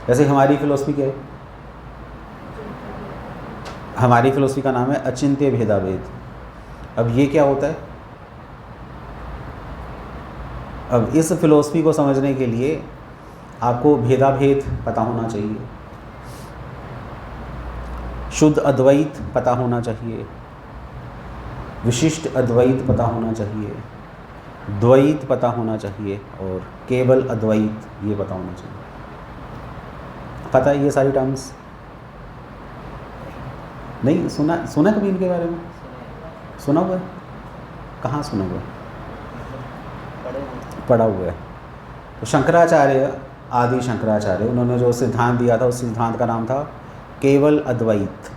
जैसे हमारी फ़िलोसफी क्या है, हमारी फ़िलोसफी का नाम है अचिंत्य भेदाभेद। अब ये क्या होता है, अब इस फ़िलोसफी को समझने के लिए आपको भेदाभेद पता होना चाहिए, शुद्ध अद्वैत पता होना चाहिए, विशिष्ट अद्वैत पता होना चाहिए, द्वैत पता होना चाहिए और केवल अद्वैत ये पता होना चाहिए। पता है ये सारी टर्म्स? नहीं सुना कभी इनके बारे में? सुना हुआ है? कहाँ सुना हुआ है? पढ़ा हुआ है। तो शंकराचार्य, आदि शंकराचार्य, उन्होंने जो सिद्धांत दिया था उस सिद्धांत का नाम था केवल अद्वैत।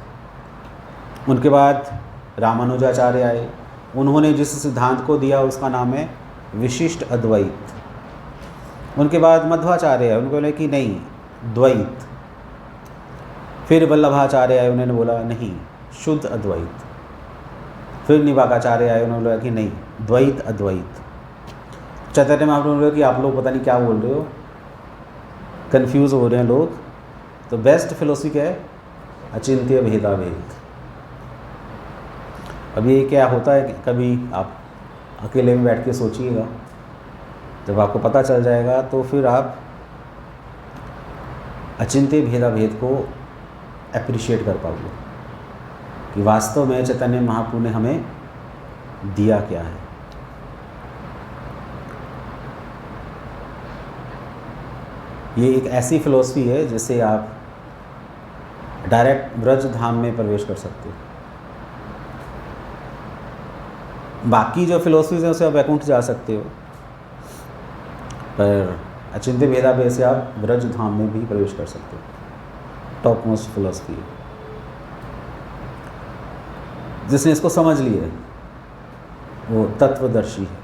उनके बाद रामानुजाचार्य आए, उन्होंने जिस सिद्धांत को दिया उसका नाम है विशिष्ट अद्वैत। उनके बाद मध्वाचार्य आए, उनको बोले कि नहीं द्वैत। फिर वल्लभाचार्य आए, उन्होंने बोला नहीं शुद्ध अद्वैत। फिर निवाकाचार्य आए, उन्होंने बोला कि नहीं द्वैत अद्वैत। चैतन्य महाप्रभु ने बोला कि आप लोग पता नहीं क्या बोल रहे हो, कंफ्यूज हो रहे हैं लोग। तो बेस्ट फिलोसफी क्या है? अचिंत्य भेदाभेद। अब ये क्या होता है कि कभी आप अकेले में बैठ के सोचिएगा, जब आपको पता चल जाएगा तो फिर आप अचिंत्य भेदाभेद को एप्रिशिएट कर पाओगे कि वास्तव में चैतन्य महाप्रभु ने हमें दिया क्या है। ये एक ऐसी फ़िलोसफी है जिससे आप डायरेक्ट ब्रज धाम में प्रवेश कर सकते हो। बाकी जो फ़िलोसफीज़ हैं उसे आप वैकुंठ जा सकते हो, पर अचिंत्य भेदाभेद से आप ब्रज धाम में भी प्रवेश कर सकते हो। टॉप मोस्ट फिलोसफी है। जिसने इसको समझ लिया है वो तत्वदर्शी है।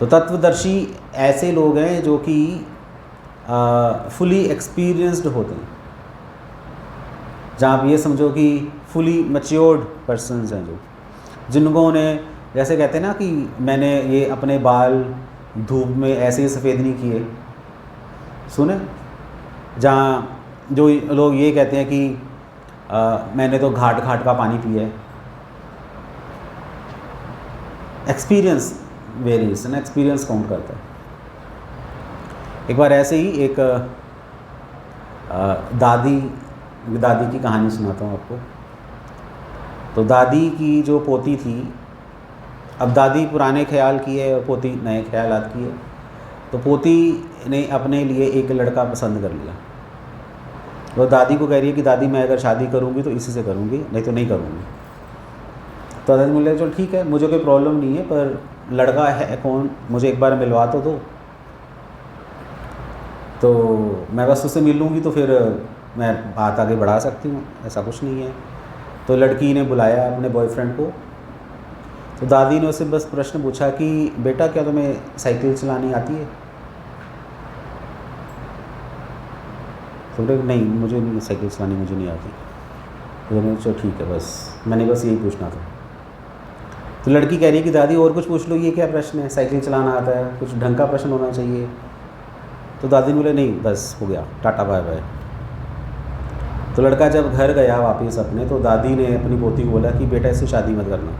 तो तत्वदर्शी ऐसे लोग हैं जो कि फुली एक्सपीरियंस्ड होते हैं, जहाँ आप ये समझो कि फुली मैच्योर्ड पर्सन्स हैं, जो जिनको ने जैसे कहते हैं ना कि मैंने ये अपने बाल धूप में ऐसे ही सफ़ेद नहीं किए, सुने? जहाँ जो लोग ये कहते हैं कि मैंने तो घाट घाट का पानी पिया है। एक्सपीरियंस वेरीज ना, एक्सपीरियंस काउंट करता है। एक बार ऐसे ही एक दादी की कहानी सुनाता हूँ आपको। तो दादी की जो पोती थी, अब दादी पुराने ख्याल किए और पोती नए ख्यालात किए। तो पोती ने अपने लिए एक लड़का पसंद कर लिया। वो दादी को कह रही है कि दादी मैं अगर शादी करूँगी तो इसी से करूँगी, नहीं तो नहीं करूँगी। तो दादी बोले चलो ठीक है, मुझे कोई प्रॉब्लम नहीं है, पर लड़का है कौन, मुझे एक बार मिलवा तो दो। तो मैं बस उससे मिल लूँगी तो फिर मैं बात आगे बढ़ा सकती हूँ, ऐसा कुछ नहीं है। तो लड़की ने बुलाया अपने बॉयफ्रेंड को। तो दादी ने उससे बस प्रश्न पूछा कि बेटा क्या तुम्हें साइकिल चलानी आती है? तो बोले नहीं मुझे नहीं, साइकिल चलानी मुझे नहीं आती। तो मैंने चलो ठीक है, बस मैंने बस यही पूछना था। तो लड़की कह रही है कि दादी और कुछ पूछ लो, ये क्या प्रश्न है, साइकिल चलाना आता है, कुछ ढंग का प्रश्न होना चाहिए। तो दादी ने बोले नहीं बस हो गया, टाटा बाय बाय। तो लड़का जब घर गया वापस अपने, तो दादी ने अपनी पोती को बोला कि बेटा इससे शादी मत करना।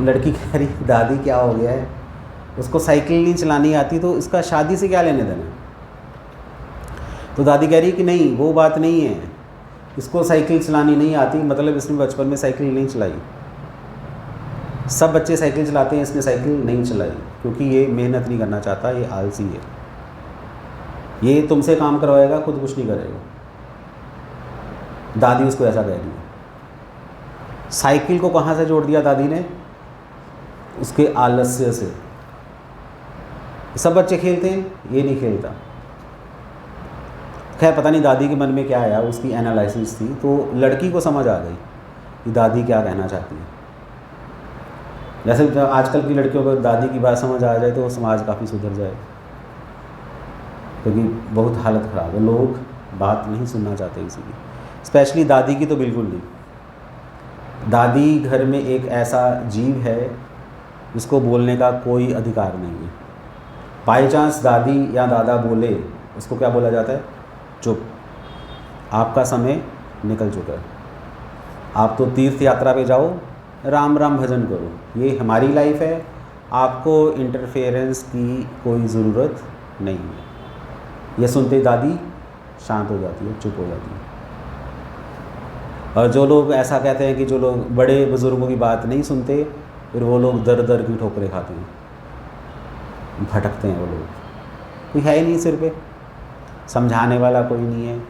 लड़की कह रही दादी क्या हो गया है, उसको साइकिल नहीं चलानी आती तो इसका शादी से क्या लेने देना। तो दादी कह रही कि नहीं वो बात नहीं है, इसको साइकिल चलानी नहीं आती मतलब इसने बचपन में साइकिल नहीं चलाई। सब बच्चे साइकिल चलाते हैं, इसने साइकिल नहीं चलाई क्योंकि ये मेहनत नहीं करना चाहता, ये आलसी है, ये तुमसे काम करवाएगा, खुद कुछ नहीं करेगा। दादी उसको ऐसा कह रही है। साइकिल को कहाँ से जोड़ दिया दादी ने? उसके आलस्य से। सब बच्चे खेलते हैं, ये नहीं खेलता। खैर पता नहीं दादी के मन में क्या आया, उसकी एनालिसिस थी। तो लड़की को समझ आ गई कि दादी क्या कहना चाहती है। जैसे आजकल की लड़कियों को दादी की बात समझ आ जाए तो समाज काफ़ी सुधर जाए, क्योंकि बहुत हालत ख़राब है, लोग बात नहीं सुनना चाहते किसी की, स्पेशली दादी की तो बिल्कुल नहीं। दादी घर में एक ऐसा जीव है जिसको बोलने का कोई अधिकार नहीं है। बाई चांस दादी या दादा बोले, उसको क्या बोला जाता है? चुप, आपका समय निकल चुका है, आप तो तीर्थ यात्रा पे जाओ, राम राम भजन करो, ये हमारी लाइफ है, आपको इंटरफेरेंस की कोई ज़रूरत नहीं है। ये सुनते दादी शांत हो जाती है, चुप हो जाती है। और जो लोग ऐसा कहते हैं कि जो लोग बड़े बुज़ुर्गों की बात नहीं सुनते, फिर वो लोग दर दर की ठोकरें खाते हैं, भटकते हैं वो लोग, कोई है ही नहीं सिर पे, समझाने वाला कोई नहीं है।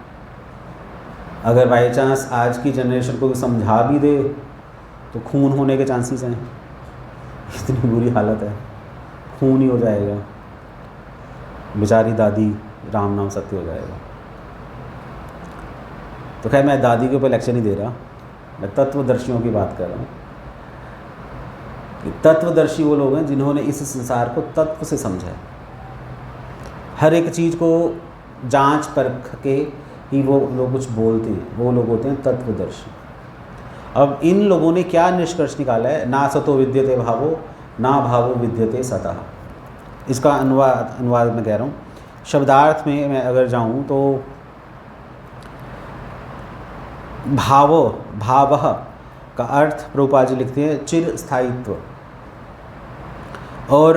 अगर बाई चांस आज की जनरेशन को समझा भी दे तो खून होने के चांसेस हैं, इतनी बुरी हालत है, खून ही हो जाएगा, बेचारी दादी राम नाम सत्य हो जाएगा। तो खैर मैं दादी के ऊपर लेक्चर नहीं दे रहा, मैं तत्वदर्शियों की बात कर रहा हूँ। तत्वदर्शी वो लोग हैं जिन्होंने इस संसार को तत्व से समझा है, हर एक चीज़ को जांच परख के ही वो लोग कुछ बोलते हैं, वो लोग होते हैं तत्वदर्शी। अब इन लोगों ने क्या निष्कर्ष निकाला है? ना सतो विद्यते भावो, ना भावो विद्यते सतः। इसका अनुवाद मैं कह रहा हूँ, शब्दार्थ में मैं अगर जाऊँ तो भावः का अर्थ प्रभुपाद जी लिखते हैं चिर स्थायित्व, और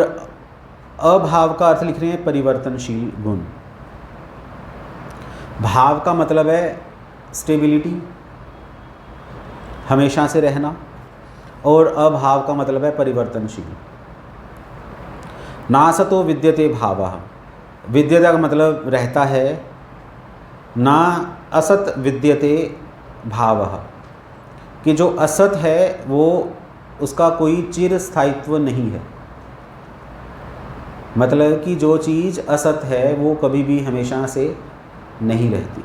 अभाव का अर्थ लिख रहे हैं परिवर्तनशील गुण। भाव का मतलब है स्टेबिलिटी, हमेशा से रहना, और अभाव का मतलब है परिवर्तनशील। नासतो विद्यते भावः, विद्यता का मतलब रहता है, ना असत विद्यते भावः, कि जो असत है वो उसका कोई चिर स्थायित्व नहीं है। मतलब कि जो चीज़ असत है वो कभी भी हमेशा से नहीं रहती।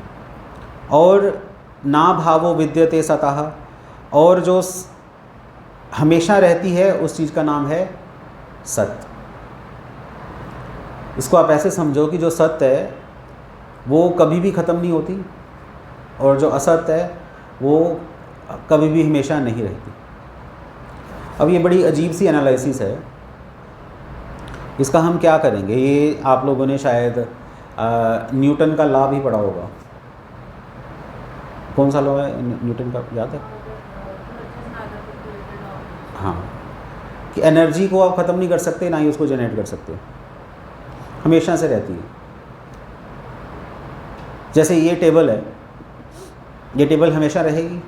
और ना भावो विद्यते सतः, और जो हमेशा रहती है उस चीज़ का नाम है सत्य। इसको आप ऐसे समझो कि जो सत्य है वो कभी भी ख़त्म नहीं होती, और जो असत्य है वो कभी भी हमेशा नहीं रहती। अब ये बड़ी अजीब सी एनालिसिस है, इसका हम क्या करेंगे? ये आप लोगों ने शायद न्यूटन का लॉ भी पढ़ा होगा। कौन सा लॉ है न्यूटन का, याद है? हाँ, कि एनर्जी को आप ख़त्म नहीं कर सकते, ना ही उसको जनरेट कर सकते, हमेशा से रहती है। जैसे ये टेबल है, ये टेबल हमेशा रहेगी?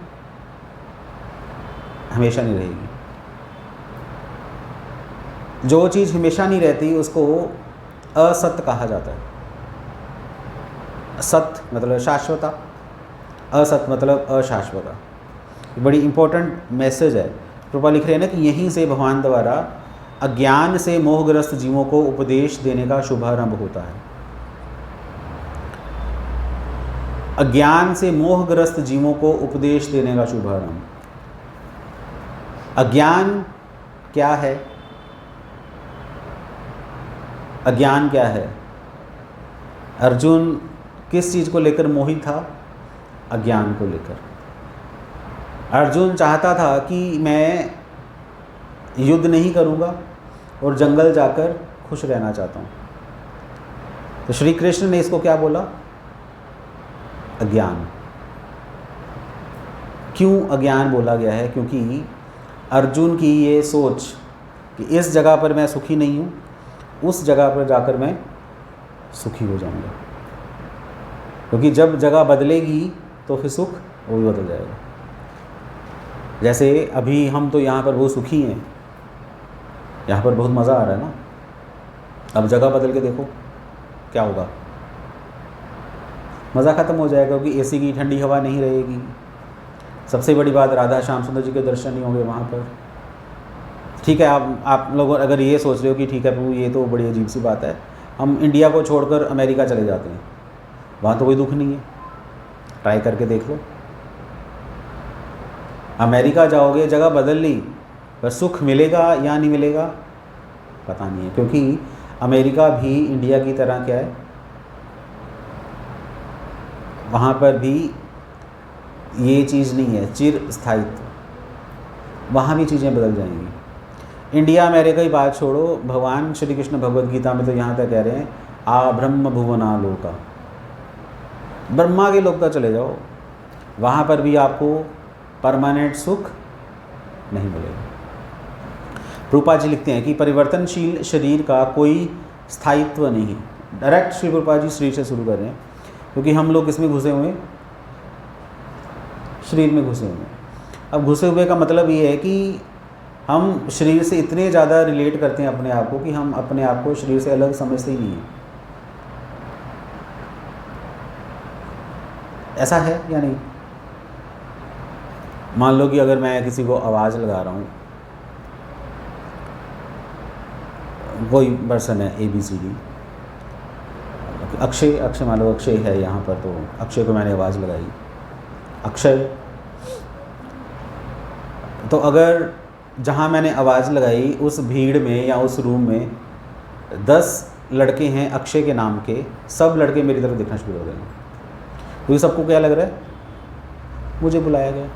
हमेशा नहीं रहेगी। जो चीज़ हमेशा नहीं रहती उसको असत्य कहा जाता है। सत्य मतलब शाश्वता, असत्य मतलब अशाश्वता। बड़ी इम्पोर्टेंट मैसेज है। प्रभुपाद लिख रहे हैं ना कि यहीं से भगवान द्वारा अज्ञान से मोहग्रस्त जीवों को उपदेश देने का शुभारंभ होता है। अज्ञान से मोहग्रस्त जीवों को उपदेश देने का शुभारंभ। अज्ञान क्या है? अज्ञान क्या है? अर्जुन किस चीज़ को लेकर मोहित था? अज्ञान को लेकर। अर्जुन चाहता था कि मैं युद्ध नहीं करूँगा और जंगल जाकर खुश रहना चाहता हूँ। तो श्री कृष्ण ने इसको क्या बोला? अज्ञान। क्यों अज्ञान बोला गया है? क्योंकि अर्जुन की ये सोच कि इस जगह पर मैं सुखी नहीं हूँ, उस जगह पर जाकर मैं सुखी हो जाऊँगा। क्योंकि जब जगह बदलेगी तो फिर सुख वो भी बदल जाएगा। जैसे अभी हम तो यहाँ पर बहुत सुखी हैं, यहाँ पर बहुत मज़ा आ रहा है ना, अब जगह बदल के देखो क्या होगा, मज़ा ख़त्म हो जाएगा, क्योंकि एसी की ठंडी हवा नहीं रहेगी। सबसे बड़ी बात, राधा श्याम सुंदर जी के दर्शन नहीं होंगे वहाँ पर। ठीक है, आप लोग अगर ये सोच रहे हो कि ठीक है प्रभु ये तो बड़ी अजीब सी बात है, हम इंडिया को छोड़कर अमेरिका चले जाते हैं, वहाँ तो कोई दुख नहीं है, ट्राई करके देख लो। अमेरिका जाओगे, जगह बदल ली, पर सुख मिलेगा या नहीं मिलेगा पता नहीं है, क्योंकि अमेरिका भी इंडिया की तरह क्या है, वहाँ पर भी ये चीज़ नहीं है चिर स्थायित्व, वहाँ भी चीज़ें बदल जाएंगी। इंडिया अमेरिका की बात छोड़ो, भगवान श्री कृष्ण भगवद गीता में तो यहाँ तक कह रहे हैं आ ब्रह्म भुवना लोका, ब्रह्मा के लोक तक चले जाओ, वहाँ पर भी आपको परमानेंट सुख नहीं मिलेगा। रूपा जी लिखते हैं कि परिवर्तनशील शरीर का कोई स्थायित्व नहीं है। डायरेक्ट श्री रूपा जी शरीर से शुरू कर रहे हैं, क्योंकि हम लोग इसमें घुसे हुए, शरीर में घुसे हुए। अब घुसे हुए का मतलब ये है कि हम शरीर से इतने ज़्यादा रिलेट करते हैं अपने आप को कि हम अपने आप को शरीर से अलग समझते ही नहीं हैं। ऐसा है या नहीं? मान लो कि अगर मैं किसी को आवाज़ लगा रहा हूँ, कोई पर्सन है ABCD, अक्षय मान लो अक्षय है यहाँ पर, तो अक्षय को मैंने आवाज़ लगाई, अक्षय। तो अगर जहाँ मैंने आवाज़ लगाई उस भीड़ में या उस रूम में 10 लड़के हैं अक्षय के नाम के, सब लड़के मेरी तरफ दिखना शुरू हो गए, क्योंकि सबको क्या लग रहा है, मुझे बुलाया गया।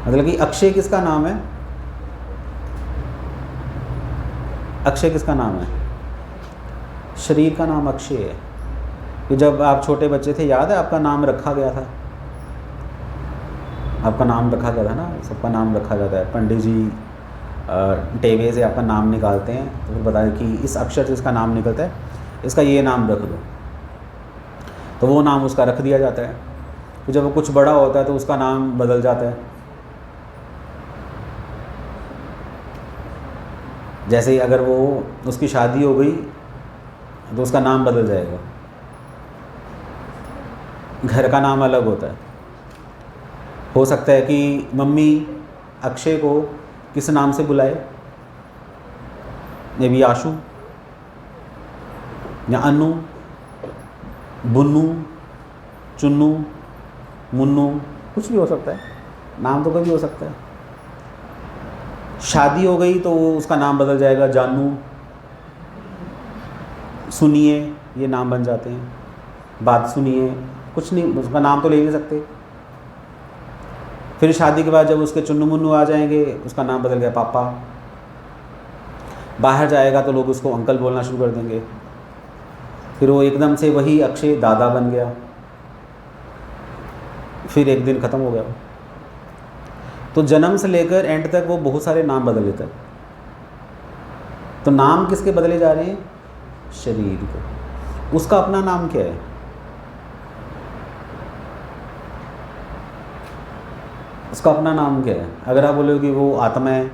मतलब कि अक्षय किसका नाम है? अक्षय किसका नाम है? शरीर का नाम अक्षय है। कि जब आप छोटे बच्चे थे, याद है आपका नाम रखा गया था? आपका नाम रखा गया था ना, सबका नाम रखा जाता है। पंडित जी टेवे से आपका नाम निकालते हैं, तो फिर बताए कि इस अक्षर से इसका नाम निकलता है, इसका ये नाम रख दो, तो वो नाम उसका रख दिया जाता है। तो जब वो कुछ बड़ा होता है तो उसका नाम बदल जाता है। जैसे ही अगर वो उसकी शादी हो गई तो उसका नाम बदल जाएगा, घर का नाम अलग होता है। हो सकता है कि मम्मी अक्षय को किस नाम से बुलाए, मे बी आशु या अनु, बुन्नू, चुन्नू, मुन्नू, कुछ भी हो सकता है, नाम तो कभी हो सकता है। शादी हो गई तो उसका नाम बदल जाएगा, जानू, सुनिए, ये नाम बन जाते हैं। बात सुनिए, कुछ नहीं, उसका नाम तो ले नहीं सकते। फिर शादी के बाद जब उसके चुन्नू मुन्नू आ जाएंगे, उसका नाम बदल गया पापा। बाहर जाएगा तो लोग उसको अंकल बोलना शुरू कर देंगे, फिर वो एकदम से वही अक्षय दादा बन गया, फिर एक दिन ख़त्म हो गया। तो जन्म से लेकर एंड तक वो बहुत सारे नाम बदल लेता है। तो नाम किसके बदले जा रहे हैं? शरीर को। उसका अपना नाम क्या है? उसका अपना नाम क्या है? अगर आप बोलोगे कि वो आत्मा है,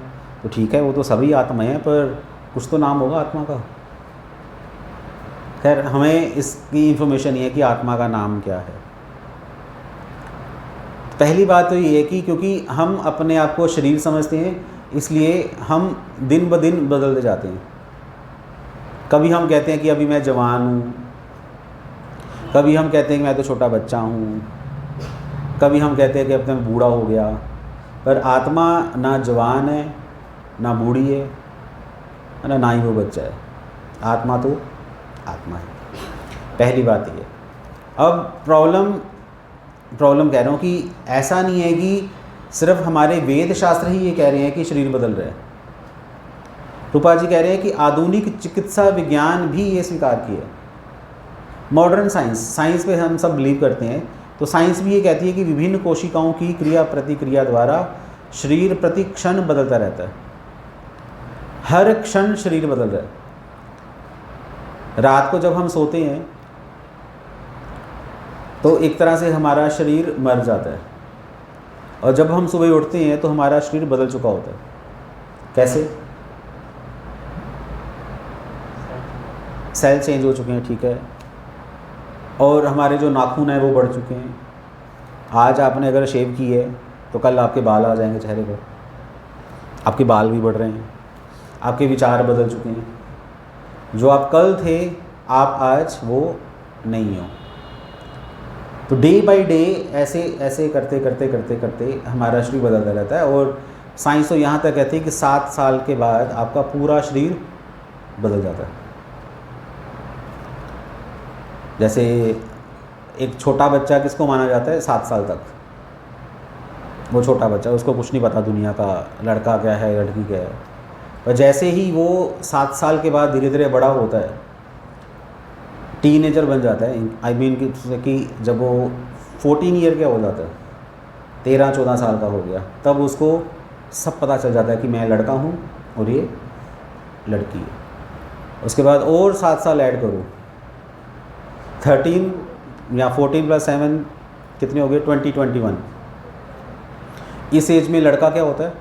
तो ठीक है, वो तो सभी आत्मा हैं, पर कुछ तो नाम होगा आत्मा का। खैर, हमें इसकी इन्फॉर्मेशन ये है कि आत्मा का नाम क्या है। पहली बात तो ये है कि क्योंकि हम अपने आप को शरीर समझते हैं, इसलिए हम दिन ब दिन बदलते जाते हैं। कभी हम कहते हैं कि अभी मैं जवान हूँ, कभी हम कहते हैं कि मैं तो छोटा बच्चा हूँ, कभी हम कहते हैं कि अब तो मैं बूढ़ा हो गया। पर आत्मा ना जवान है, ना बूढ़ी है, ना ही वो बच्चा है। आत्मा तो आत्मा है। पहली बात ये। अब प्रॉब्लम कह रहा हूँ कि ऐसा नहीं है कि सिर्फ हमारे वेद शास्त्र ही ये कह रहे हैं कि शरीर बदल रहा है। रूपा जी कह रहे हैं कि आधुनिक चिकित्सा विज्ञान भी ये स्वीकार किया। मॉडर्न साइंस पे हम सब बिलीव करते हैं, तो साइंस भी ये कहती है कि विभिन्न कोशिकाओं की क्रिया प्रतिक्रिया द्वारा शरीर प्रति क्षण बदलता रहता है। हर क्षण शरीर बदल रहा है। रात को जब हम सोते हैं तो एक तरह से हमारा शरीर मर जाता है, और जब हम सुबह उठते हैं तो हमारा शरीर बदल चुका होता है। कैसे? सेल चेंज हो चुके हैं, ठीक है, और हमारे जो नाखून हैं वो बढ़ चुके हैं। आज आपने अगर शेव की है तो कल आपके बाल आ जाएंगे चेहरे पर। आपके बाल भी बढ़ रहे हैं, आपके विचार बदल चुके हैं। जो आप कल थे, आप आज वो नहीं हो। तो डे बाय डे ऐसे करते हमारा शरीर बदलता रहता है। और साइंस तो यहाँ तक कहती है कि 7 साल के बाद आपका पूरा शरीर बदल जाता है। जैसे एक छोटा बच्चा किसको माना जाता है? 7 साल तक। वो छोटा बच्चा, उसको कुछ नहीं पता दुनिया का, लड़का क्या है लड़की क्या है। पर जैसे ही वो 7 साल के बाद धीरे धीरे बड़ा होता है, टीनेजर बन जाता है, आई मीन कि जब वो 14 ईयर का हो जाता है, 13-14 साल का हो गया, तब उसको सब पता चल जाता है कि मैं लड़का हूँ और ये लड़की है। उसके बाद और 7 साल ऐड करो, 13 या 14 + 7 कितने हो गए, 20-21। इस एज में लड़का क्या होता है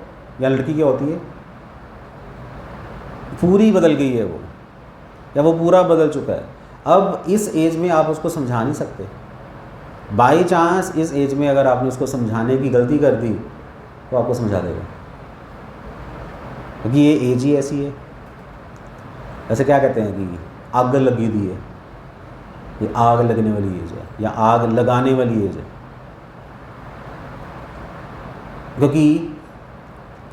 या लड़की क्या होती है, पूरी बदल गई है वो, या वो पूरा बदल चुका है। अब इस एज में आप उसको समझा नहीं सकते। बाई चांस इस एज में अगर आपने उसको समझाने की गलती कर दी तो आपको समझा देगा, क्योंकि ये एज ही ऐसी है। ऐसे क्या कहते हैं कि आग लगी दी है, ये आग लगने वाली एज है या आग लगाने वाली एज है, क्योंकि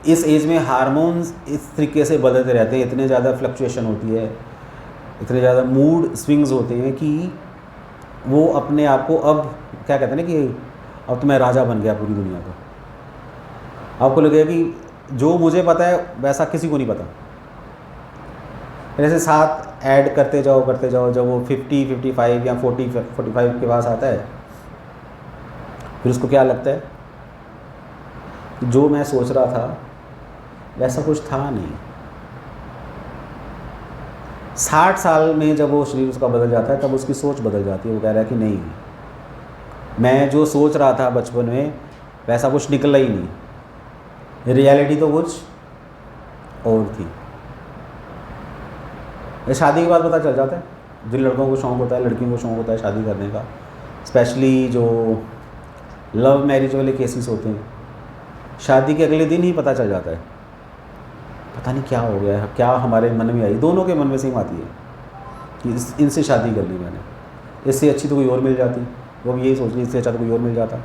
इस एज में हार्मोन्स इस तरीके से बदलते रहते हैं, इतने ज़्यादा फ्लक्चुएशन होती है, इतने ज़्यादा मूड स्विंग्स होते हैं कि वो अपने आप को, अब क्या कहते हैं ना कि अब तो मैं राजा बन गया पूरी दुनिया का। आपको लगेगा कि जो मुझे पता है वैसा किसी को नहीं पता। ऐसे साथ ऐड करते जाओ, जब वो 50, 55 या 40, 45 के पास आता है, फिर उसको क्या लगता है, जो मैं सोच रहा था वैसा कुछ था नहीं। 60 साल में जब वो शरीर उसका बदल जाता है, तब उसकी सोच बदल जाती है। वो कह रहा है कि नहीं, मैं जो सोच रहा था बचपन में वैसा कुछ निकला ही नहीं, रियलिटी तो कुछ और थी। ये शादी के बाद पता चल जाता है। जिन लड़कों को शौक़ होता है, लड़कियों को शौक़ होता है शादी करने का, स्पेशली जो लव मैरिज वाले केसेस होते हैं, शादी के अगले दिन ही पता चल जाता है, पता नहीं क्या हो गया है, क्या हमारे मन में आई, दोनों के मन में सेम आती है कि इनसे शादी कर ली मैंने, इससे अच्छी तो कोई और मिल जाती, वो भी यही सोच रही इससे अच्छा तो कोई और मिल जाता,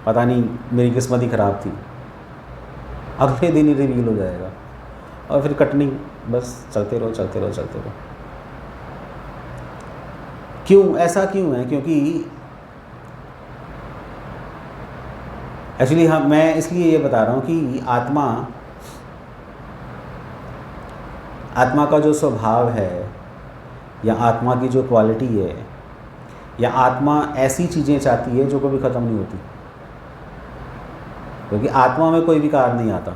पता नहीं मेरी किस्मत ही ख़राब थी। अगले दिन ही रिवील हो जाएगा और फिर कटनी, बस चलते रहो। क्यों ऐसा क्यों है? क्योंकि एक्चुअली मैं इसलिए ये बता रहा हूँ कि आत्मा का जो स्वभाव है या आत्मा की जो क्वालिटी है, या आत्मा ऐसी चीज़ें चाहती है जो कभी ख़त्म नहीं होती, क्योंकि आत्मा में कोई विकार नहीं आता।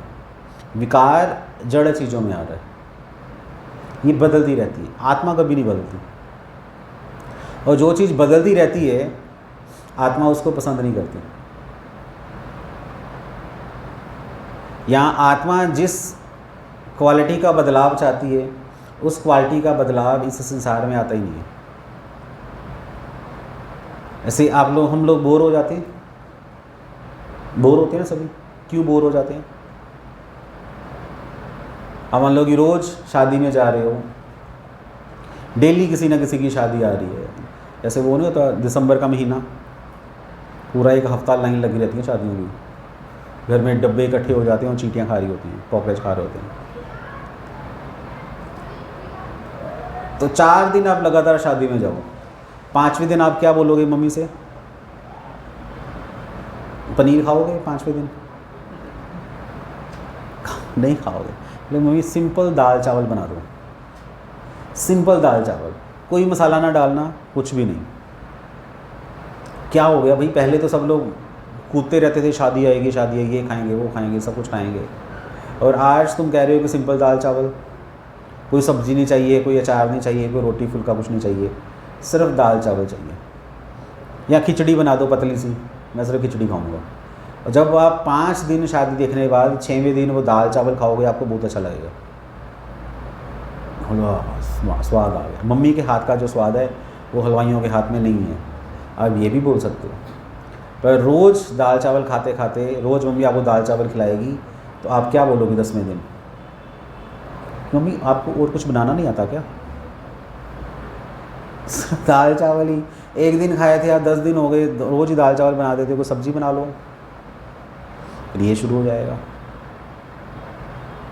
विकार जड़ चीज़ों में आ रहा है, ये बदलती रहती है, आत्मा कभी नहीं बदलती। और जो चीज़ बदलती रहती है आत्मा उसको पसंद नहीं करती। यहाँ आत्मा जिस क्वालिटी का बदलाव चाहती है, उस क्वालिटी का बदलाव इस संसार में आता ही नहीं है। ऐसे हम लोग बोर हो जाते हैं, बोर होते हैं ना सभी। क्यों बोर हो जाते हैं? अब मान लो कि रोज़ शादी में जा रहे हो, डेली किसी ना किसी की शादी आ रही है। जैसे वो नहीं होता दिसंबर का महीना, पूरा एक हफ्ता लाइन लगी रहती है शादियों की, घर में डब्बे इकट्ठे हो जाते हैं और चींटियाँ खा रही होती हैं, कॉकरोच खा रहे होते हैं। तो 4 दिन आप लगातार शादी में जाओ, 5वें दिन आप क्या बोलोगे मम्मी से? पनीर खाओगे 5वें दिन? नहीं खाओगे। बोले मम्मी सिंपल दाल चावल बना दो, सिंपल दाल चावल, कोई मसाला ना डालना, कुछ भी नहीं। क्या हो गया भाई? पहले तो सब लोग कूदते रहते थे, शादी आएगी, ये खाएंगे, वो खाएंगे, सब कुछ खाएंगे, और आज तुम कह रहे हो कि सिंपल दाल चावल, कोई सब्ज़ी नहीं चाहिए, कोई अचार नहीं चाहिए, कोई रोटी फुल्का कुछ नहीं चाहिए, सिर्फ दाल चावल चाहिए। या खिचड़ी बना दो पतली सी, मैं सिर्फ खिचड़ी खाऊंगा। और जब आप 5 दिन शादी देखने के बाद 6वें दिन वो दाल चावल खाओगे, आपको बहुत अच्छा लगेगा। स्वाद आ गया। मम्मी के हाथ का जो स्वाद है वो हलवाइयों के हाथ में नहीं है, आप ये भी बोल सकते हो। पर रोज़ दाल चावल खाते खाते, रोज़ मम्मी आपको दाल चावल खिलाएगी, तो आप क्या बोलोगे 10वें दिन? मम्मी आपको और कुछ बनाना नहीं आता क्या? दाल चावल ही एक दिन खाए थे, आप 10 दिन हो गए रोज़ ही दाल चावल बना देते हो, कोई सब्ज़ी बना लो, फिर ये शुरू हो जाएगा।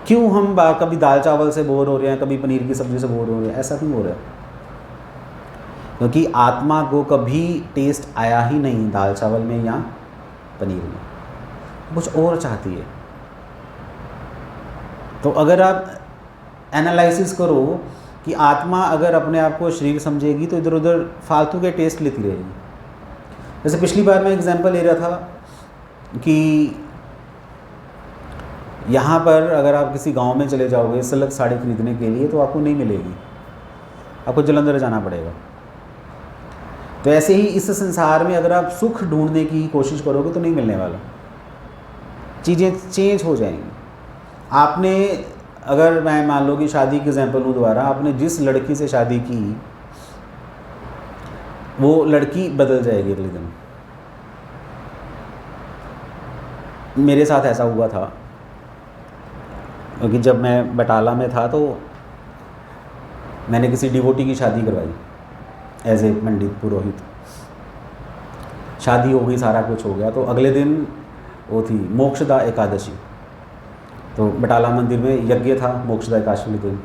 क्यों हम कभी दाल चावल से बोर हो रहे हैं, कभी पनीर की सब्ज़ी से बोर हो रहे हैं? ऐसा क्यों हो रहा है? क्योंकि आत्मा को कभी टेस्ट आया ही नहीं दाल चावल में या पनीर में। कुछ और चाहती है। तो अगर आप एनालिसिस करो कि आत्मा अगर अपने आप को शरीर समझेगी तो इधर उधर फालतू के टेस्ट लेती रहेगी। जैसे पिछली बार मैं एग्जांपल ले रहा था कि यहाँ पर अगर आप किसी गांव में चले जाओगे सलग साड़ी खरीदने के लिए तो आपको नहीं मिलेगी, आपको जलंधर जाना पड़ेगा। तो ऐसे ही इस संसार में अगर आप सुख ढूंढने की कोशिश करोगे तो नहीं मिलने वाला, चीज़ें चेंज हो जाएंगी। आपने अगर मैं मान लो कि शादी की एग्जांपल लूँ दोबारा, आपने जिस लड़की से शादी की वो लड़की बदल जाएगी अगले दिन। मेरे साथ ऐसा हुआ था क्योंकि जब मैं बटाला में था तो मैंने किसी डिवोटी की शादी करवाई एज ए पंडित पुरोहित। शादी हो गई, सारा कुछ हो गया। तो अगले दिन वो थी मोक्षदा एकादशी, तो बटाला मंदिर में यज्ञ था मोक्षदा एकादशी के दिन।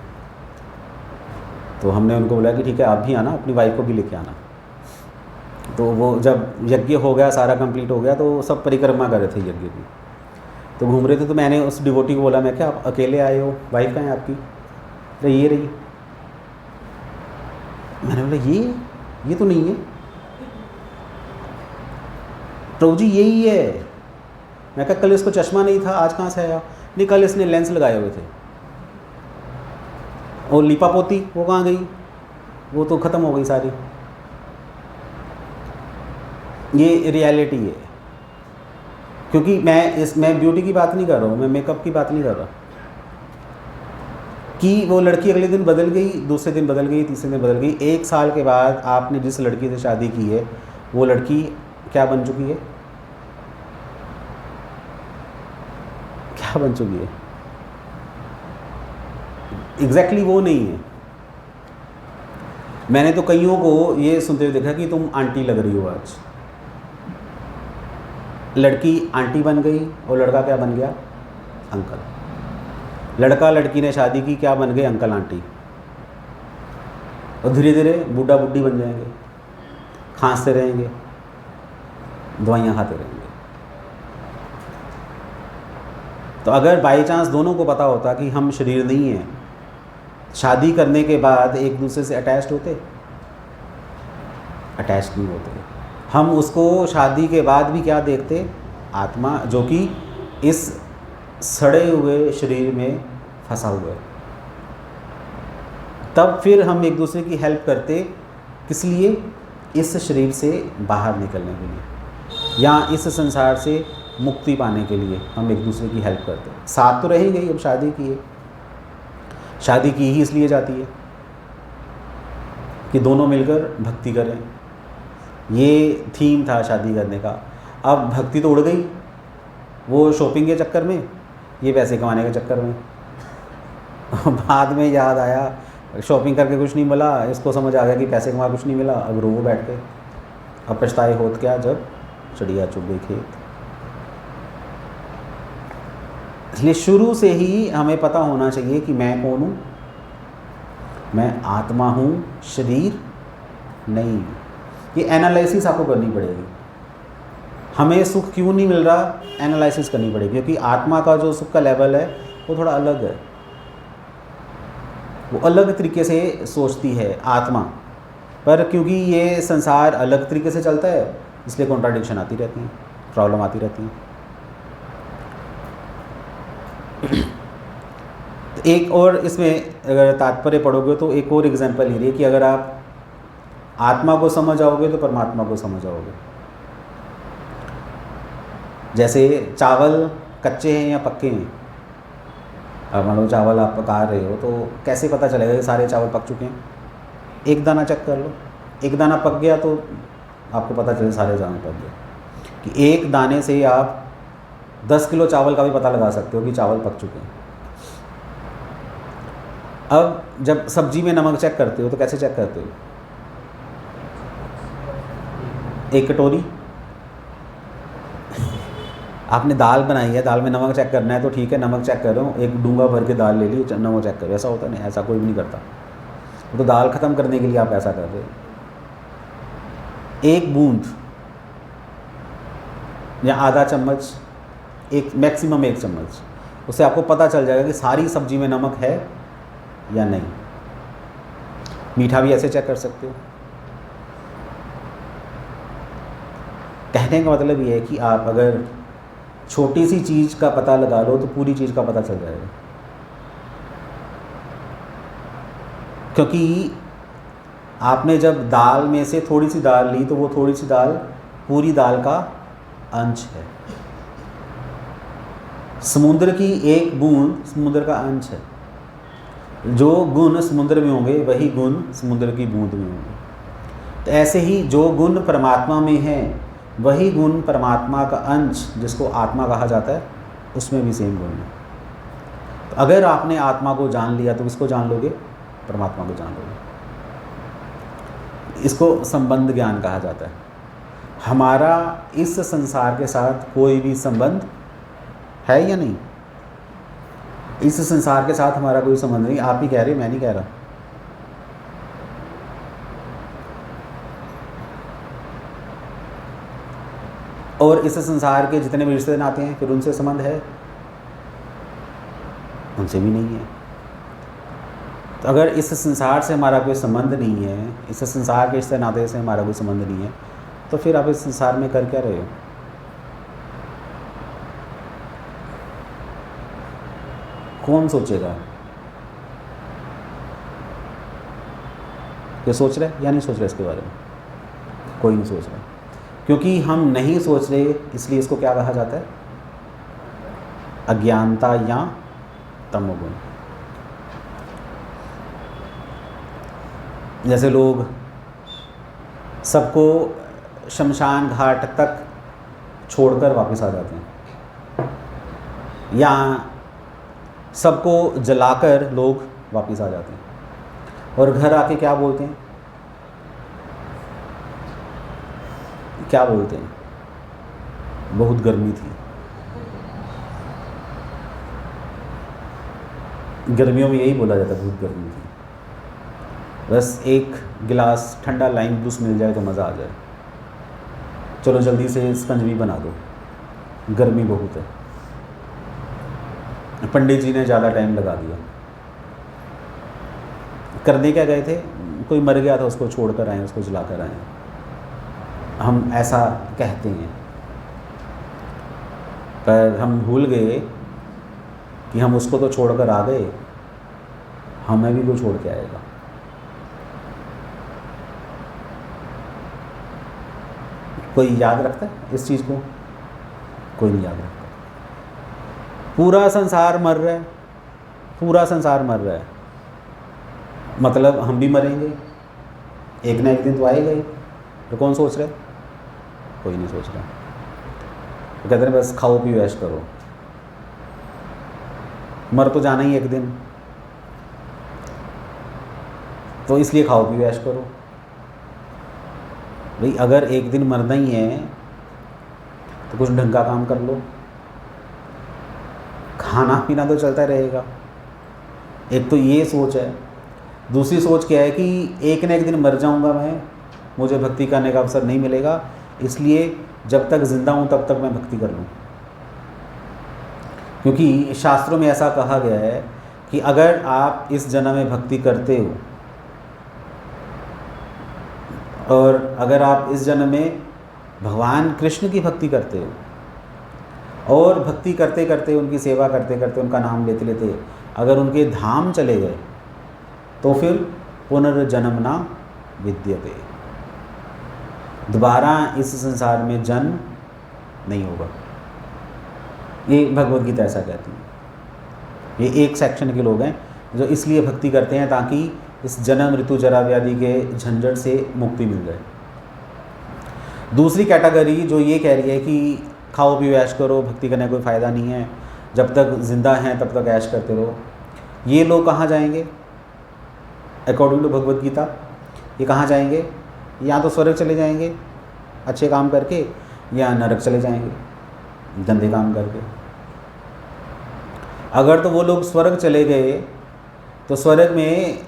तो हमने उनको बोला कि ठीक है आप भी आना, अपनी वाइफ को भी लेके आना। तो वो जब यज्ञ हो गया, सारा कंप्लीट हो गया, तो सब परिक्रमा कर रहे थे यज्ञ की, तो घूम रहे थे। तो मैंने उस डिवोटी को बोला, मैं क्या आप अकेले आए हो, वाइफ कहाँ है आपकी? तो ये रही। मैंने बोला ये तो नहीं है। प्रभु जी यही है। मैं कहा कल इसको चश्मा नहीं था, आज कहाँ से आया? नहीं, कल इसने लेंस लगाए हुए थे। और लिपापोती वो कहाँ गई? वो तो ख़त्म हो गई सारी। ये रियलिटी है। क्योंकि मैं ब्यूटी की बात नहीं कर रहा हूँ, मैं मेकअप की बात नहीं कर रहा कि वो लड़की अगले दिन बदल गई, दूसरे दिन बदल गई, तीसरे दिन बदल गई। 1 साल के बाद आपने जिस लड़की से शादी की है वो लड़की क्या बन चुकी है? क्या बन चुकी है? एग्जैक्टली वो नहीं है। मैंने तो कईयों को ये सुनते हुए देखा कि तुम आंटी लग रही हो आज। लड़की आंटी बन गई और लड़का क्या बन गया? अंकल। लड़का लड़की ने शादी की, क्या बन गए? Uncle aunty. और धीरे धीरे बूढ़ा बुढ़ी बन जाएंगे, खांसते रहेंगे, दवाइयाँ खाते रहेंगे। तो अगर बाई चांस दोनों को पता होता कि हम शरीर नहीं हैं, शादी करने के बाद एक दूसरे से अटैच्ड होते? अटैच्ड नहीं होते। हम उसको शादी के बाद भी क्या देखते? आत्मा, जो कि इस सड़े हुए शरीर में फंसा हुआ है। तब फिर हम एक दूसरे की हेल्प करते, किस लिए? इस शरीर से बाहर निकलने के लिए या इस संसार से मुक्ति पाने के लिए हम एक दूसरे की हेल्प करते। साथ तो रहेंगे ही। अब शादी की है, शादी की ही इसलिए जाती है कि दोनों मिलकर भक्ति करें। ये थीम था शादी करने का। अब भक्ति तो उड़ गई, वो शॉपिंग के चक्कर में, ये पैसे कमाने के चक्कर में। बाद में याद आया शॉपिंग करके कुछ नहीं मिला, इसको समझ आ गया कि पैसे कमा कुछ नहीं मिला। अब रो बैठ के, अब पछताए होत क्या जब चिड़िया चुग गई खेत। इसलिए शुरू से ही हमें पता होना चाहिए कि मैं कौन हूँ। मैं आत्मा हूँ, शरीर नहीं। ये एनालिसिस आपको करनी पड़ेगी। हमें सुख क्यों नहीं मिल रहा, एनालिसिस करनी पड़ेगी। क्योंकि आत्मा का जो सुख का लेवल है वो थोड़ा अलग है, वो अलग तरीके से सोचती है आत्मा। पर क्योंकि ये संसार अलग तरीके से चलता है इसलिए कॉन्ट्राडिक्शन आती रहती है, प्रॉब्लम आती रहती है। एक और इसमें अगर तात्पर्य पढ़ोगे तो एक और एग्जांपल ये है कि अगर आप आत्मा को समझ आओगे तो परमात्मा को समझ आओगे। जैसे चावल कच्चे हैं या पक्के हैं। अब मान लो चावल आप पका रहे हो तो कैसे पता चलेगा कि सारे चावल पक चुके हैं? एक दाना चेक कर लो, एक दाना पक गया तो आपको पता चले सारे चावल पक गए। कि एक दाने से आप 10 किलो चावल का भी पता लगा सकते हो कि चावल पक चुके हैं। अब जब सब्जी में नमक चेक करते हो तो कैसे चेक करते हो? एक कटोरी, आपने दाल बनाई है, दाल में नमक चेक करना है तो ठीक है नमक चेक कर रहा हूँ, एक डूंगा भर के दाल ले ली, नमक चेक करो। ऐसा होता नहीं, ऐसा कोई भी नहीं करता। तो दाल ख़त्म करने के लिए आप ऐसा कर रहे हो। एक बूंद या आधा चम्मच एक मैक्सिमम 1 चम्मच, उससे आपको पता चल जाएगा कि सारी सब्जी में नमक है या नहीं। मीठा भी ऐसे चेक कर सकते हो। कहने का मतलब ये है कि आप अगर छोटी सी चीज़ का पता लगा लो तो पूरी चीज़ का पता चल जाएगा, क्योंकि आपने जब दाल में से थोड़ी सी दाल ली तो वो थोड़ी सी दाल पूरी दाल का अंश है। समुद्र की एक बूंद समुद्र का अंश है। जो गुण समुद्र में होंगे वही गुण समुद्र की बूंद में होंगे। तो ऐसे ही जो गुण परमात्मा में है वही गुण परमात्मा का अंश, जिसको आत्मा कहा जाता है, उसमें भी सेम गुण है। तो अगर आपने आत्मा को जान लिया तो किसको जान लोगे? परमात्मा को जान लोगे। इसको संबंध ज्ञान कहा जाता है। हमारा इस संसार के साथ कोई भी संबंध है या नहीं? इस संसार के साथ हमारा कोई संबंध नहीं। आप ही कह रहे, मैं नहीं कह रहा। और इस संसार के जितने भी रिश्ते नाते हैं, फिर उनसे संबंध है? उनसे भी नहीं है। तो अगर इस संसार से हमारा कोई संबंध नहीं है, इस संसार के रिश्ते नाते से हमारा कोई संबंध नहीं है, तो फिर आप इस संसार में कर क्या रहे हो? कौन सोचेगा? ये सोच रहे या नहीं सोच रहे इसके बारे में? कोई नहीं सोच रहा, क्योंकि हम नहीं सोच रहे, इसलिए इसको क्या कहा जाता है? अज्ञानता या तमोगुण। जैसे लोग सबको शमशान घाट तक छोड़कर वापस आ जाते हैं, या सबको जलाकर लोग वापस आ जाते हैं, और घर आके क्या बोलते हैं? क्या बोलते हैं? बहुत गर्मी थी। गर्मियों में यही बोला जाता है, बहुत गर्मी थी। बस एक गिलास ठंडा लाइम जूस मिल जाए तो मज़ा आ जाए। चलो जल्दी से स्पंजवी बना दो, गर्मी बहुत है। पंडित जी ने ज़्यादा टाइम लगा दिया। करने क्या गए थे? कोई मर गया था, उसको छोड़ कर आए, उसको जला कर आए। हम ऐसा कहते हैं, पर हम भूल गए कि हम उसको तो छोड़ कर आ गए, हमें भी कोई छोड़ के आएगा। कोई याद रखता है इस चीज़ को? कोई नहीं याद रखता। पूरा संसार मर रहा है, पूरा संसार मर रहा है, मतलब हम भी मरेंगे, एक ना एक दिन तो आएगा ही। तो कौन सोच रहा है? कोई नहीं सोच रहा। तो कहते हैं बस खाओ पियो ऐश करो, मर तो जाना ही एक दिन, तो इसलिए खाओ पियो ऐश करो। भाई अगर एक दिन मरना ही है तो कुछ ढंग का काम कर लो, खाना पीना तो चलता रहेगा। एक तो ये सोच है। दूसरी सोच क्या है कि एक न एक दिन मर जाऊंगा मैं, मुझे भक्ति करने का अवसर नहीं मिलेगा, इसलिए जब तक जिंदा हूं तब तक मैं भक्ति कर लूँ। क्योंकि शास्त्रों में ऐसा कहा गया है कि अगर आप इस जन्म में भक्ति करते हो, और अगर आप इस जन्म में भगवान कृष्ण की भक्ति करते हो, और भक्ति करते करते, उनकी सेवा करते करते, उनका नाम लेते लेते अगर उनके धाम चले गए, तो फिर पुनर्जन्म न विद्यते, दोबारा इस संसार में जन्म नहीं होगा। ये भगवद गीता ऐसा कहती है। ये एक सेक्शन के लोग हैं जो इसलिए भक्ति करते हैं ताकि इस जन्म ऋतु जरा व्याधि के झंझट से मुक्ति मिल जाए। दूसरी कैटेगरी जो ये कह रही है कि खाओ पियो ऐश करो, भक्ति करने का कोई फ़ायदा नहीं है, जब तक ज़िंदा हैं तब तक ऐश करते रहो, ये लोग कहाँ जाएंगे? अकॉर्डिंग टू भगवद गीता ये कहाँ जाएंगे? या तो स्वर्ग चले जाएंगे अच्छे काम करके, या नरक चले जाएंगे गंदे काम करके। अगर तो वो लोग स्वर्ग चले गए तो स्वर्ग में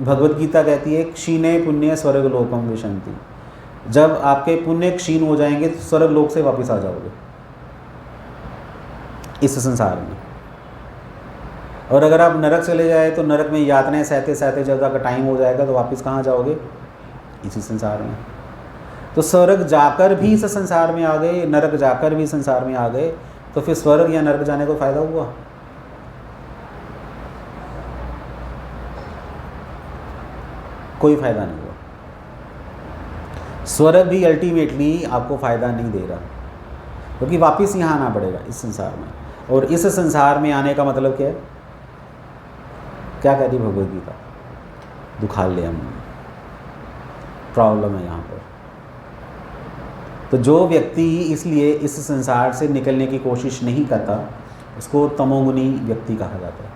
भगवद गीता कहती है क्षीणे पुण्य स्वर्ग लोकम विशंति, जब आपके पुण्य क्षीण हो जाएंगे तो स्वर्ग लोक से वापस आ जाओगे। इस संसार में। और अगर आप नरक चले जाए तो नरक में यातनाएं सहते सहते जब तक टाइम हो जाएगा तो वापस कहाँ जाओगे? इसी संसार में। तो स्वर्ग जाकर भी इस संसार में आ गए, नरक जाकर भी संसार में आ गए, तो फिर स्वर्ग या नरक जाने को फायदा हुआ? कोई फायदा नहीं हुआ। स्वर्ग भी अल्टीमेटली आपको फायदा नहीं दे रहा, क्योंकि वापस यहाँ आना पड़ेगा इस संसार में। और इस संसार में आने का मतलब क्या है? क्या कहती भगवद गीता? दुखालयम, प्रॉब्लम है यहाँ पर। तो जो व्यक्ति इसलिए इस संसार से निकलने की कोशिश नहीं करता उसको तमोगुनी व्यक्ति कहा जाता है,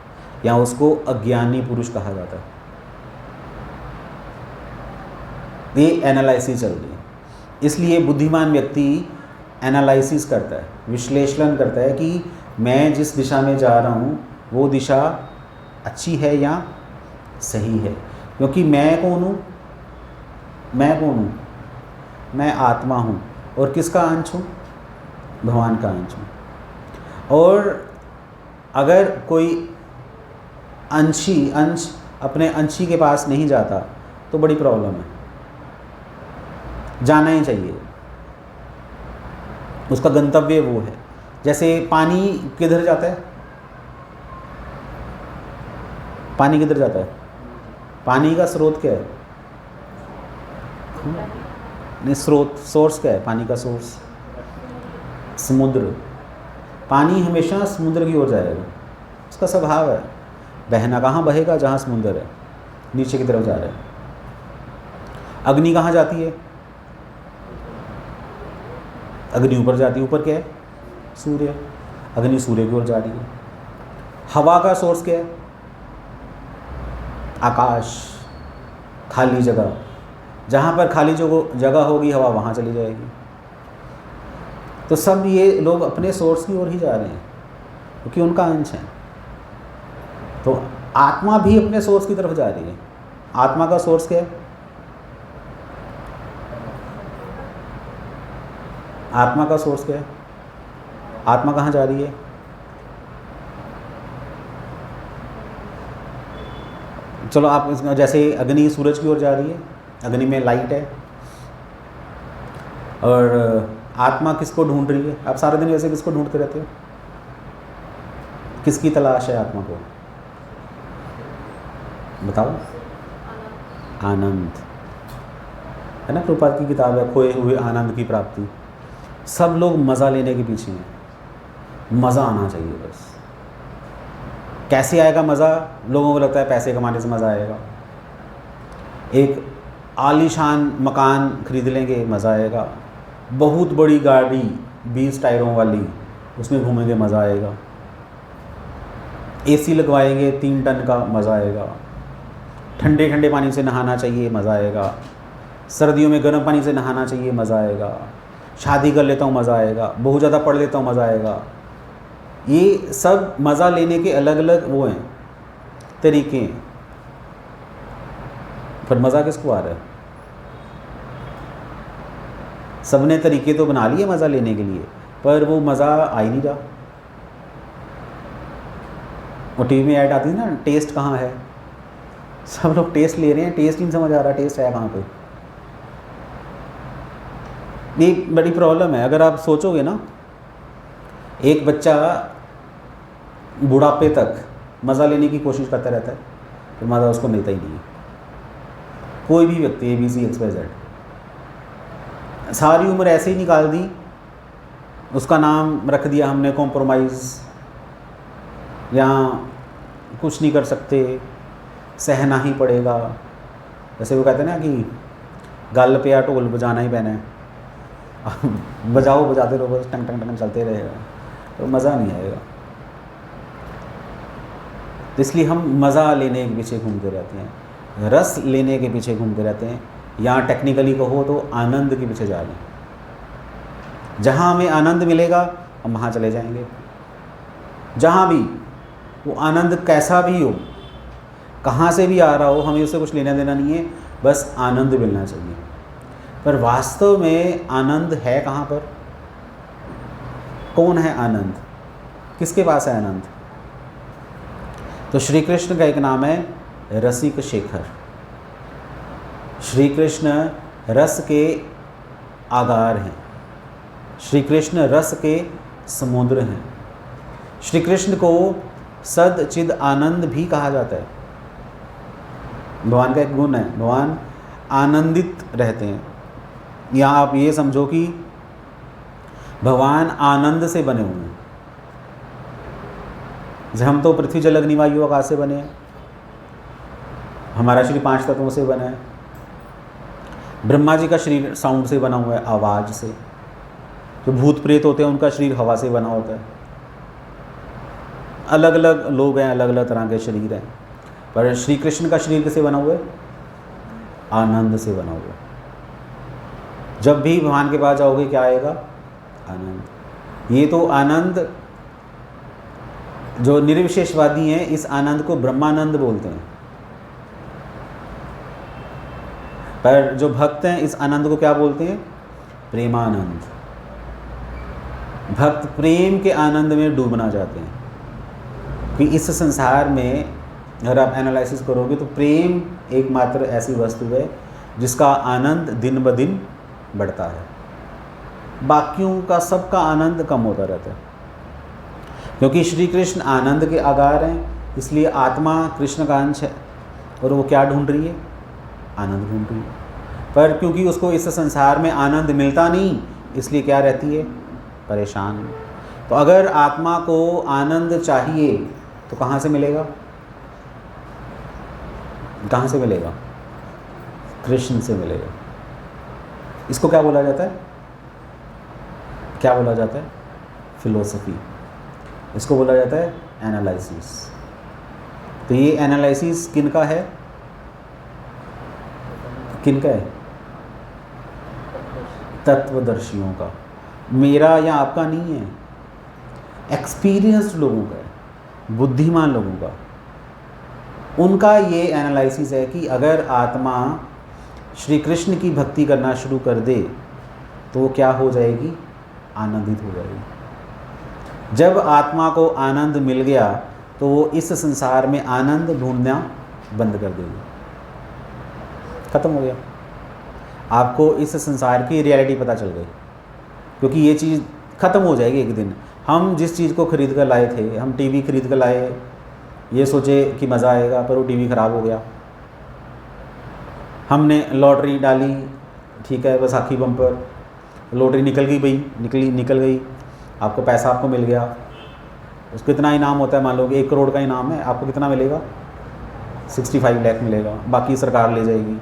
या उसको अज्ञानी पुरुष कहा जाता है। ये एनालिसिस चल रही है। इसलिए बुद्धिमान व्यक्ति एनालिसिस करता है, विश्लेषण करता है कि मैं जिस दिशा में जा रहा हूँ वो दिशा अच्छी है या सही है। क्योंकि मैं कौन हूँ? मैं आत्मा हूँ। और किसका अंश हूँ? भगवान का अंश हूँ। और अगर कोई अंश अपने अंशी के पास नहीं जाता तो बड़ी प्रॉब्लम है। जाना ही चाहिए, उसका गंतव्य वो है। जैसे पानी किधर जाता है? पानी किधर जाता है? पानी का स्रोत क्या है? नहीं, सोर्स क्या है पानी का? सोर्स समुद्र। पानी हमेशा समुद्र की ओर जाएगा, उसका स्वभाव है। बहना कहाँ बहेगा? जहाँ समुद्र है, नीचे की तरफ जा रहा है। अग्नि कहाँ जाती है? अग्नि ऊपर जाती है। ऊपर क्या है? सूर्य। अग्नि सूर्य की ओर जा रही है। हवा का सोर्स क्या है? आकाश, खाली जगह। जहाँ पर खाली जगह होगी हवा वहाँ चली जाएगी। तो सब ये लोग अपने सोर्स की ओर ही जा रहे हैं क्योंकि उनका अंश है। तो आत्मा भी अपने सोर्स की तरफ जा रही है। आत्मा का सोर्स क्या है? आत्मा का सोर्स क्या है? आत्मा कहाँ जा रही है? चलो आप जैसे अग्नि सूरज की ओर जा रही है, अग्नि में लाइट है। और आत्मा किसको ढूंढ रही है? आप सारे दिन वैसे किसको ढूंढते रहते हो? किसकी तलाश है आत्मा को? बताओ। आनंद है ना, प्रभुपाद की किताब है खोए हुए आनंद की प्राप्ति। सब लोग मज़ा लेने के पीछे हैं, मज़ा आना चाहिए बस। कैसे आएगा मज़ा? लोगों को लगता है पैसे कमाने से मज़ा आएगा। एक आलीशान मकान खरीद लेंगे, मज़ा आएगा। बहुत बड़ी गाड़ी 20 टायरों वाली, उसमें घूमेंगे, मज़ा आएगा। एसी लगवाएंगे 3 टन का, मज़ा आएगा। ठंडे ठंडे पानी से नहाना चाहिए, मज़ा आएगा। सर्दियों में गर्म पानी से नहाना चाहिए, मज़ा आएगा। शादी कर लेता हूँ, मज़ा आएगा। बहुत ज़्यादा पढ़ लेता हूँ, मज़ा आएगा। ये सब मज़ा लेने के अलग अलग वो हैं, तरीके हैं। पर मज़ा किसको आ रहा है? सबने तरीके तो बना लिए मज़ा लेने के लिए, पर वो मज़ा आ ही नहीं रहा। और टीवी में ऐड आती है ना, टेस्ट कहाँ है? सब लोग टेस्ट ले रहे हैं, टेस्ट नहीं समझ आ रहा टेस्ट है कहाँ पे। ये बड़ी प्रॉब्लम है। अगर आप सोचोगे ना, एक बच्चा बुढ़ापे तक मज़ा लेने की कोशिश करता रहता है तो मज़ा उसको मिलता ही नहीं है। कोई भी व्यक्ति ABC XYZ सारी उम्र ऐसे ही निकाल दी, उसका नाम रख दिया हमने कॉम्प्रोमाइज़, या कुछ नहीं कर सकते, सहना ही पड़ेगा। जैसे वो कहते हैं ना कि गल पे या ढोल बजाना ही पैना है, बजाओ, बजाते रहो बस, टंग टंग टंग चलते रहेगा, तो मज़ा नहीं आएगा। तो इसलिए हम मज़ा लेने के पीछे घूमते रहते हैं, रस लेने के पीछे घूमते रहते हैं, या टेक्निकली कहो तो आनंद के पीछे जा रहे हैं। जहाँ हमें आनंद मिलेगा हम वहाँ चले जाएंगे। जहाँ भी वो आनंद कैसा भी हो, कहाँ से भी आ रहा हो, हमें उससे कुछ लेना देना नहीं है, बस आनंद मिलना चाहिए। पर वास्तव में आनंद है कहाँ पर? कौन है आनंद? किसके पास है आनंद? तो श्री कृष्ण का एक नाम है रसिक शेखर। श्री कृष्ण रस के आगार हैं, श्री कृष्ण रस के समुद्र हैं। श्री कृष्ण को सद चिद आनंद भी कहा जाता है। भगवान का एक गुण है, भगवान आनंदित रहते हैं। या आप ये समझो कि भगवान आनंद से बने हुए हैं। जैसे हम तो पृथ्वी जल अग्नि वायु आकाश से बने हैं, हमारा शरीर 5 तत्वों से बना है। ब्रह्मा जी का शरीर साउंड से बना हुआ है, आवाज़ से। जो भूत प्रेत होते हैं उनका शरीर हवा से बना होता है। अलग अलग लोग हैं, अलग अलग तरह के शरीर हैं, पर श्री कृष्ण का शरीर किससे बना हुआ है? आनंद से बना हुआ है। जब भी भगवान के पास जाओगे क्या आएगा? आनंद। ये तो आनंद, जो निर्विशेषवादी हैं इस आनंद को ब्रह्मानंद बोलते हैं, पर जो भक्त हैं इस आनंद को क्या बोलते हैं? प्रेमानंद। भक्त प्रेम के आनंद में डूबना चाहते हैं कि इस संसार में अगर आप एनालिसिस करोगे तो प्रेम एकमात्र ऐसी वस्तु है जिसका आनंद दिन ब दिन बढ़ता है। बाकियों का सबका आनंद कम होता रहता है, क्योंकि श्री कृष्ण आनंद के आगार हैं। इसलिए आत्मा कृष्ण का अंश है और वो क्या ढूंढ रही है? आनंद ढूंढ रही है। पर क्योंकि उसको इस संसार में आनंद मिलता नहीं, इसलिए क्या रहती है? परेशान। तो अगर आत्मा को आनंद चाहिए तो कहाँ से मिलेगा? कहाँ से मिलेगा? कृष्ण से मिलेगा। इसको क्या बोला जाता है? क्या बोला जाता है? फिलोसफी। इसको बोला जाता है एनालिसिस। तो ये एनालिसिस किन का है? किन का है? तत्वदर्शियों का। मेरा या आपका नहीं है, एक्सपीरियंस्ड लोगों का है, बुद्धिमान लोगों का। उनका ये एनालिसिस है कि अगर आत्मा श्री कृष्ण की भक्ति करना शुरू कर दे तो वो क्या हो जाएगी? आनंदित हो जाएगी। जब आत्मा को आनंद मिल गया तो वो इस संसार में आनंद ढूंढना बंद कर देगी। खत्म हो गया। आपको इस संसार की रियलिटी पता चल गई, क्योंकि ये चीज़ ख़त्म हो जाएगी एक दिन। हम जिस चीज़ को ख़रीद कर लाए थे, हम टीवी खरीद कर लाए, ये सोचे कि मज़ा आएगा, पर वो टीवी ख़राब हो गया। हमने लॉटरी डाली, ठीक है, बैसाखी बम्पर, लॉटरी निकल गई भाई, निकल गई, आपको पैसा आपको मिल गया। उसको कितना इनाम होता है? मान लो कि 1 करोड़ का इनाम है, आपको कितना मिलेगा? 65 लाख मिलेगा, बाकी सरकार ले जाएगी।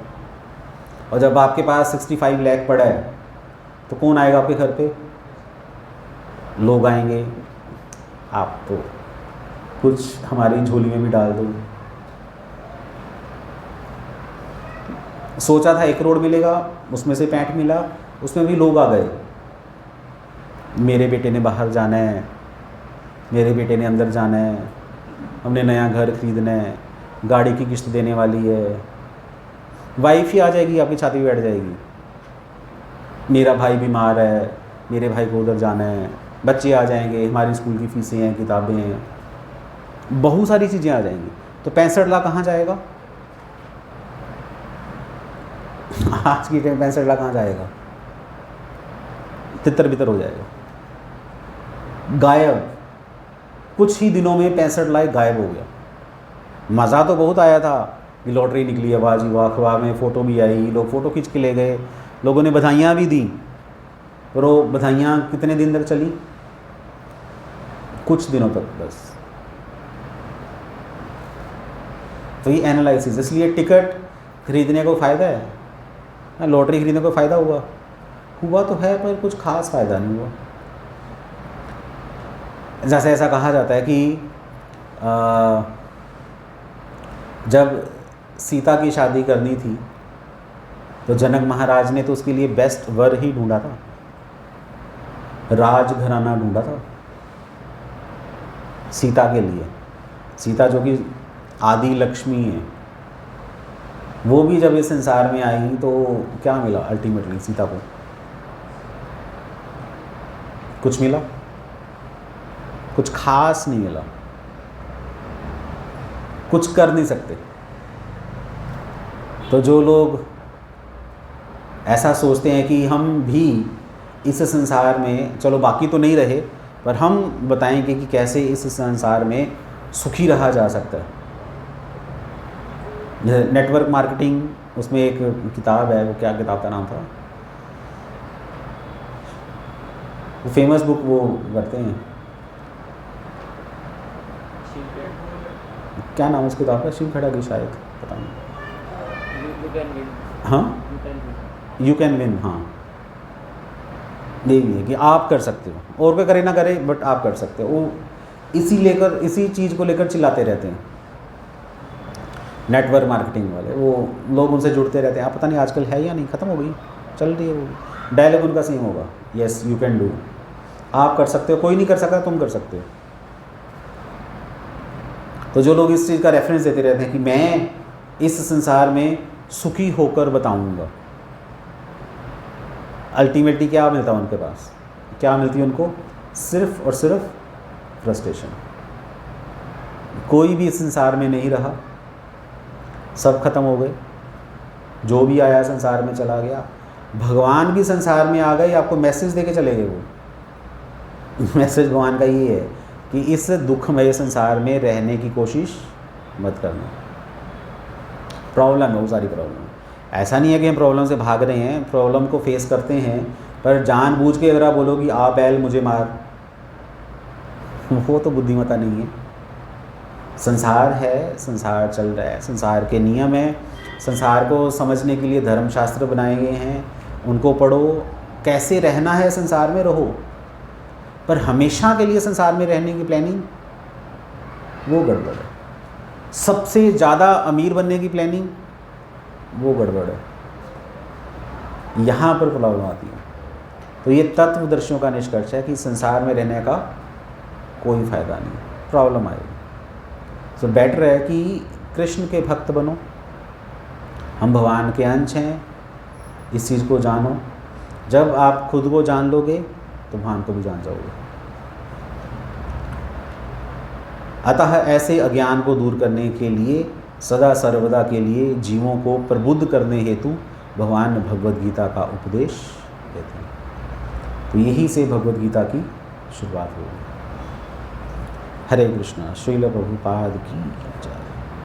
और जब आपके पास 65 लाख पड़ा है तो कौन आएगा आपके घर पे? लोग आएंगे। आप तो कुछ हमारी झोली में भी डाल दो। सोचा था 1 करोड़ मिलेगा, उसमें से 65 मिला, उसमें भी लोग आ गए। मेरे बेटे ने बाहर जाना है, मेरे बेटे ने अंदर जाना है, हमने नया घर खरीदना है, गाड़ी की किस्त देने वाली है। वाइफ ही आ जाएगी, आपकी छाती पे बैठ जाएगी, मेरा भाई बीमार है, मेरे भाई को उधर जाना है। बच्चे आ जाएंगे, हमारी स्कूल की फीसें हैं, किताबें हैं, बहुत सारी चीज़ें आ जाएंगी। तो 65 लाख कहाँ जाएगा? आज की टाइम 65 लाख कहाँ जाएगा? तितर बितर हो जाएगा, गायब। कुछ ही दिनों में 65 लाख गायब हो गया। मज़ा तो बहुत आया था कि लॉटरी निकली है, वाह जी वाह, अखबार में फ़ोटो भी आई, लोग फ़ोटो खींच के ले गए, लोगों ने बधाइयाँ भी दी। पर वो बधाइयाँ कितने दिन तक चली? कुछ दिनों तक बस। तो ये एनालिसिस। इसलिए टिकट खरीदने को फ़ायदा है, लॉटरी खरीदने को फ़ायदा हुआ तो है, पर कुछ खास फ़ायदा नहीं हुआ। जैसे ऐसा कहा जाता है कि जब सीता की शादी करनी थी तो जनक महाराज ने तो उसके लिए बेस्ट वर ही ढूंढा था, राजघराना ढूंढा था सीता के लिए। सीता जो कि आदि लक्ष्मी है, वो भी जब इस संसार में आई तो क्या मिला अल्टीमेटली सीता को? कुछ मिला? कुछ खास नहीं मिला, कुछ कर नहीं सकते। तो जो लोग ऐसा सोचते हैं कि हम भी इस संसार में, चलो बाकी तो नहीं रहे, पर हम बताएंगे कि कैसे इस संसार में सुखी रहा जा सकता है। नेटवर्क मार्केटिंग, उसमें एक किताब है, वो क्या किताब का नाम था, वो फेमस बुक वो करते हैं, क्या नाम है उस किताब का, शिव खड़ा की शायद, पता नहीं। हाँ, यू कैन विन। हाँ, यही है कि आप कर सकते हो, और कोई करे ना करे, बट आप कर सकते हो। वो इसी चीज़ को लेकर चिल्लाते रहते हैं नेटवर्क मार्केटिंग वाले, वो लोग उनसे जुड़ते रहते हैं। आप पता नहीं आजकल है या नहीं, ख़त्म हो गई, चल रही है वो, डायलॉग उनका सेम होगा, यस यू कैन डू, आप कर सकते हो, कोई नहीं कर सकता, तुम कर सकते हो। तो जो लोग इस चीज़ का रेफरेंस देते रहते हैं कि मैं इस संसार में सुखी होकर बताऊंगा, अल्टीमेटली क्या मिलता है उनके पास, क्या मिलती है उनको, सिर्फ और सिर्फ फ्रस्ट्रेशन। कोई भी इस संसार में नहीं रहा, सब खत्म हो गए, जो भी आया संसार में चला गया। भगवान भी संसार में आ गए, आपको मैसेज देके चले गए। वो मैसेज भगवान का ये है कि इस दुखमय संसार में रहने की कोशिश मत करना। प्रॉब्लम है, वो सारी प्रॉब्लम। ऐसा नहीं है कि हम प्रॉब्लम से भाग रहे हैं, प्रॉब्लम को फेस करते हैं, पर जानबूझ के अगर आप बोलो कि आ बैल मुझे मार, वो तो बुद्धिमत्ता नहीं है। संसार है, संसार चल रहा है, संसार के नियम हैं, संसार को समझने के लिए धर्मशास्त्र बनाए गए हैं, उनको पढ़ो, कैसे रहना है संसार में रहो। पर हमेशा के लिए संसार में रहने की प्लानिंग, वो गड़बड़ है। सबसे ज़्यादा अमीर बनने की प्लानिंग, वो गड़बड़ है। यहाँ पर प्रॉब्लम आती है। तो ये तत्वदर्शियों का निष्कर्ष है कि संसार में रहने का कोई फ़ायदा नहीं, प्रॉब्लम आएगी। तो बेटर है कि कृष्ण के भक्त बनो, हम भगवान के अंश हैं, इस चीज़ को जानो। जब आप खुद को जान लोगे तो भगवान को भी जान जाओगे। अतः ऐसे अज्ञान को दूर करने के लिए, सदा सर्वदा के लिए जीवों को प्रबुद्ध करने हेतु भगवान भगवद गीता का उपदेश देते हैं। तो यही से भगवद गीता की शुरुआत होगी। हरे कृष्णा। श्रील प्रभुपाद की जय।